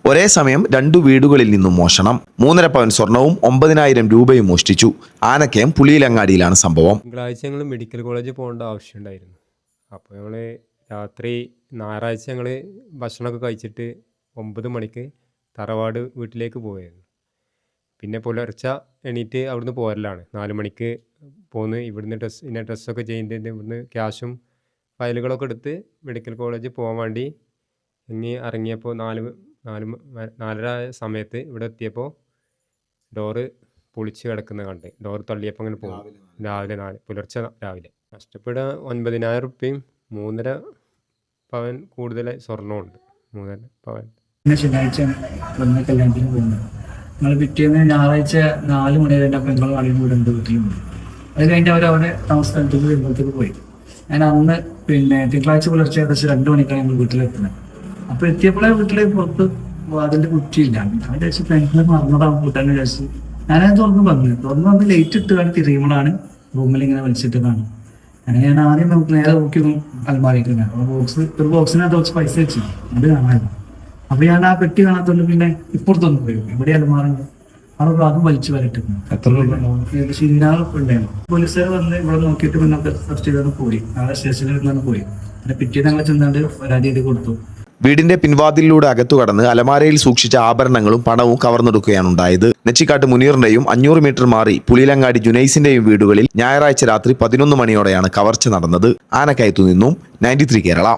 ഒരേ സമയം 2 വീടുകളിൽ നിന്നും മോഷണം. 3.5 പവൻ സ്വർണവും 9,000 രൂപയും മോഷ്ടിച്ചു. ആനക്കയം പുളിയിലങ്ങാടിയിലാണ് സംഭവം. തിങ്കളാഴ്ച ഞങ്ങൾ മെഡിക്കൽ കോളേജിൽ പോകേണ്ട ആവശ്യമുണ്ടായിരുന്നു. അപ്പോൾ ഞങ്ങൾ രാത്രി ഞായറാഴ്ച ഞങ്ങൾ ഭക്ഷണമൊക്കെ കഴിച്ചിട്ട് 9 മണിക്ക് തറവാട് വീട്ടിലേക്ക് പോയായിരുന്നു. പിന്നെ പുലർച്ചെ എണീറ്റ് അവിടുന്ന് പോരലാണ്. 4 മണിക്ക് പോന്ന് ഇവിടുന്ന് ഡ്രസ്സൊക്കെ ചെയ്യുന്നതിൻ്റെ ഇവിടുന്ന് ക്യാഷും ഫയലുകളൊക്കെ എടുത്ത് മെഡിക്കൽ കോളേജിൽ പോകാൻ വേണ്ടി ഇറങ്ങിയപ്പോൾ 4:30 സമയത്ത് ഇവിടെ എത്തിയപ്പോൾ ഡോറ് പൊളിച്ച് കിടക്കുന്നത് കണ്ട്. ഡോറ് തള്ളിയപ്പോൾ അങ്ങനെ പോകും. പുലർച്ചെ രാവിലെ നഷ്ടപ്പെടുക 9,000 റുപ്യയും 3.5 പവൻ കൂടുതൽ സ്വർണ്ണമുണ്ട്. 3.5 പവൻ. ശനിയാഴ്ച കല്യാണത്തിന് പോകുന്നത്. നിങ്ങൾ പിറ്റേന്ന് ഞായറാഴ്ച 4 മണി വരെ അപ്പം നിങ്ങൾ കളിയും കൂടെ ഉണ്ട് വീട്ടിലുണ്ട്. അത് കഴിഞ്ഞ് അവരവിടെ താമസത്തേക്ക് വരുമ്പോഴത്തേക്ക് പോയി. ഞാൻ അന്ന് തിങ്കളാഴ്ച പുലർച്ചെ ഏകദേശം 2 മണിക്കാണ് ഞങ്ങൾ വീട്ടിലെത്തുന്നത്. അപ്പൊ എത്തിയപ്പോഴേ വീട്ടിലെ പുറത്ത് അതിന്റെ കുറ്റിയില്ല. ഞാൻ വിചാരിച്ചു ഫ്രണ്ട്സിനെ മറന്നതാവും കൂട്ടാൻ വിചാരിച്ചു. ഞാനത് തുറന്ന് വന്ന് ലേറ്റ് ഇട്ട് കാണി തിരിയുമ്പോഴാണ് റൂമിൽ ഇങ്ങനെ വലിച്ചിട്ട് കാണും. അങ്ങനെ ഞാൻ ആദ്യം നേരെ നോക്കി അൽമാരിക്കുന്നത്. ഒരു ബോക്സിനകത്ത് കുറച്ച് പൈസ വെച്ചു, അത് കാണാനില്ല. അപ്പൊ ഞാൻ ആ പെട്ടി കാണാത്തോണ്ട് പിന്നെ ഇപ്പുറത്തൊന്നും പോയി. ഇവിടെ അൽമാറുണ്ട്, അവിടെ അതും വലിച്ചു വരട്ടിരുന്നു. ഉണ്ടായിരുന്നു. പോലീസുകാർ വന്ന് ഇവിടെ നോക്കിയിട്ട് പിന്നെ സെർച്ച് ചെയ്താണ് പോയി. നാളെ സ്റ്റേഷനിൽ നിന്നാണ് പോയി. പിന്നെ പിറ്റേന്ന് ഞങ്ങൾ ചെന്നാണ്ട് പരാതി എഴുതി കൊടുത്തു. വീടിന്റെ പിൻവാതിലിലൂടെ അകത്തു കടന്ന് അലമാരയിൽ സൂക്ഷിച്ച ആഭരണങ്ങളും പണവും കവർന്നെടുക്കുകയാണുണ്ടായത്. നെച്ചിക്കാട്ട് മുനീറിന്റെയും 500 മീറ്റർ മാറി പുളിയിലങ്ങാടി ജുനൈസിന്റെയും വീടുകളിൽ ഞായറാഴ്ച രാത്രി 11 മണിയോടെയാണ് കവർച്ച നടന്നത്. ആനക്കയത്തു നിന്നും 93 കേരള.